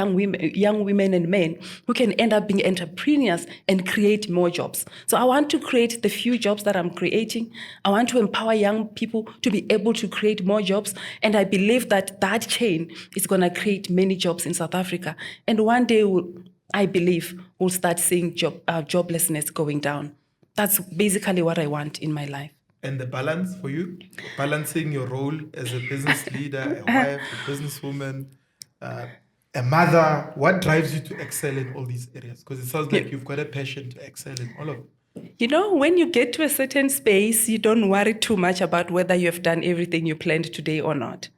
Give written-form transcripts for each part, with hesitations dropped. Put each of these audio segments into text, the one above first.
young women and men who can end up being entrepreneurs and create more jobs. So I want to create the few jobs that I'm creating. I want to empower young people to be able to create more jobs. And I believe that that chain is going to create many jobs in South Africa. And one day, I believe, we'll start seeing joblessness going down. That's basically what I want in my life. And the balance for you? Balancing your role as a business leader, a wife, a businesswoman, a mother. What drives you to excel in all these areas? Because it sounds like you've got a passion to excel in all of them. You know, when you get to a certain space, you don't worry too much about whether you have done everything you planned today or not.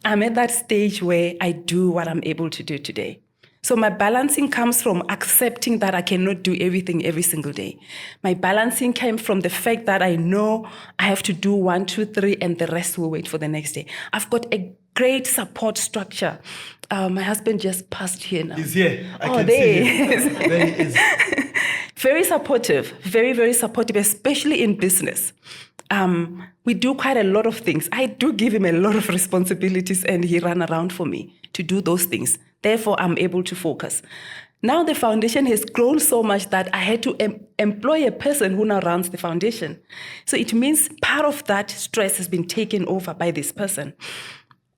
I'm at that stage where I do what I'm able to do today. So my balancing comes from accepting that I cannot do everything every single day. My balancing came from the fact that I know I have to do 1, 2, 3, and the rest will wait for the next day. I've got a great support structure. My husband just passed here now. He's here. I can see him. There he is. Very supportive, very, very supportive, especially in business. We do quite a lot of things. I do give him a lot of responsibilities, and he ran around for me to do those things. Therefore, I'm able to focus. Now the foundation has grown so much that I had to employ a person who now runs the foundation. So it means part of that stress has been taken over by this person.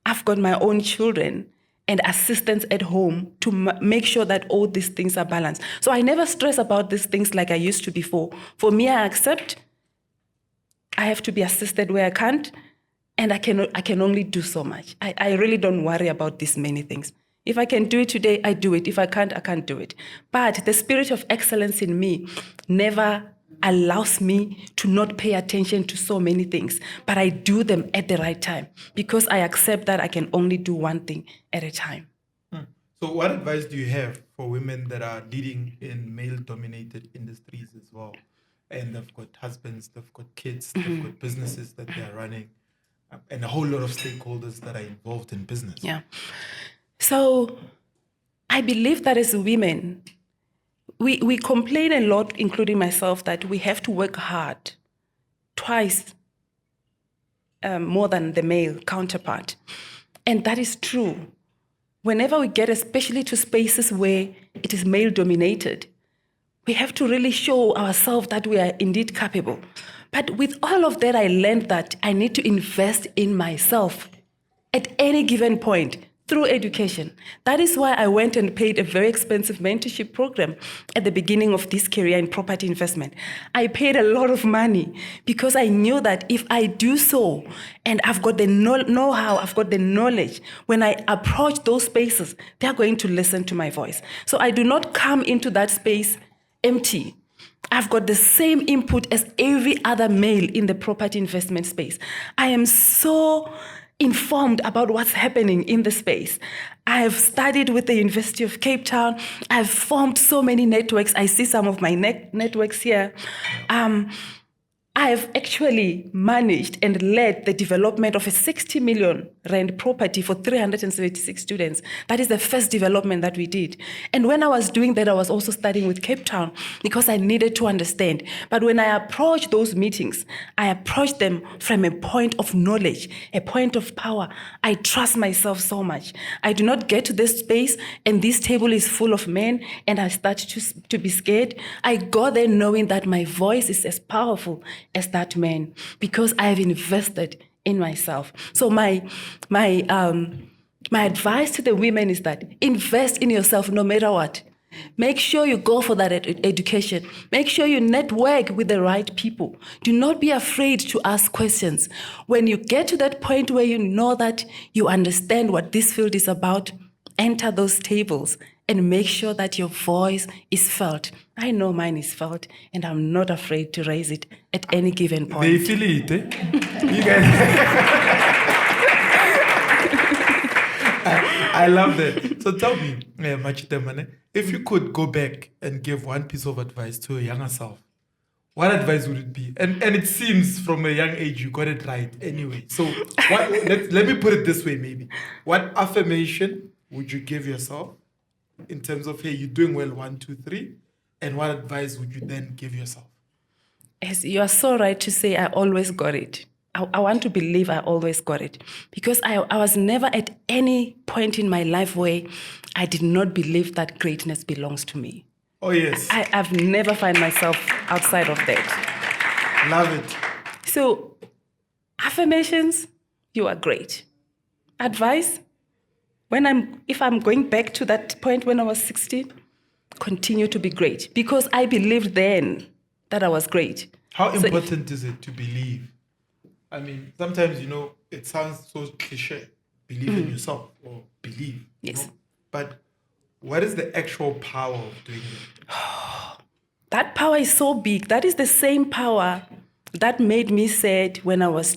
I've got my own children and assistants at home to make sure that all these things are balanced. So I never stress about these things like I used to before. For me, I accept I have to be assisted where I can't, and I can only do so much. I really don't worry about these many things. If I can do it today, I do it. If I can't do it. But the spirit of excellence in me never allows me to not pay attention to so many things, but I do them at the right time because I accept that I can only do one thing at a time. So what advice do you have for women that are leading in male-dominated industries as well? And they've got husbands, they've got kids, they've got businesses that they're running, and a whole lot of stakeholders that are involved in business. Yeah. So I believe that as women, we complain a lot, including myself, that we have to work hard twice more than the male counterpart. And that is true. Whenever we get, especially to spaces where it is male-dominated, we have to really show ourselves that we are indeed capable. But with all of that, I learned that I need to invest in myself at any given point through education. That is why I went and paid a very expensive mentorship program at the beginning of this career in property investment. I paid a lot of money because I knew that if I do so, and I've got the know-how, I've got the knowledge, when I approach those spaces, they're going to listen to my voice. So I do not come into that space empty. I've got the same input as every other male in the property investment space. I am so informed about what's happening in the space. I have studied with the University of Cape Town. I've formed so many networks. I see some of my networks here. I have actually managed and led the development of a 60 million rand property for 376 students. That is the first development that we did. And when I was doing that, I was also studying with Cape Town because I needed to understand. But when I approached those meetings, I approached them from a point of knowledge, a point of power. I trust myself so much. I do not get to this space and this table is full of men and I start to be scared. I go there knowing that my voice is as powerful as that man because I have invested in myself. So my advice to the women is that invest in yourself no matter what. Make sure you go for that education. Make sure you network with the right people. Do not be afraid to ask questions. When you get to that point where you know that you understand what this field is about, enter those tables and make sure that your voice is felt. I know mine is felt, and I'm not afraid to raise it at any given point. They feel it, eh? You guys. I love that. So tell me, Tshitema, if you could go back and give one piece of advice to a younger self, what advice would it be? And it seems from a young age you got it right anyway. So let me put it this way maybe. What affirmation would you give yourself in terms of, hey, you're doing well, 1, 2, 3, and what advice would you then give yourself? Yes, you are so right to say I always got it. I want to believe I always got it, because I was never at any point in my life where I did not believe that greatness belongs to me. Oh, yes. I've never found myself outside of that. Love it. So, affirmations, you are great. Advice, if I'm going back to that point when I was 16, continue to be great, because I believed then that I was great. How So important is it to believe? I mean, sometimes, it sounds so cliche. Believe in yourself or believe. Yes. But what is the actual power of doing it? That power is so big. That is the same power that made me sad when I was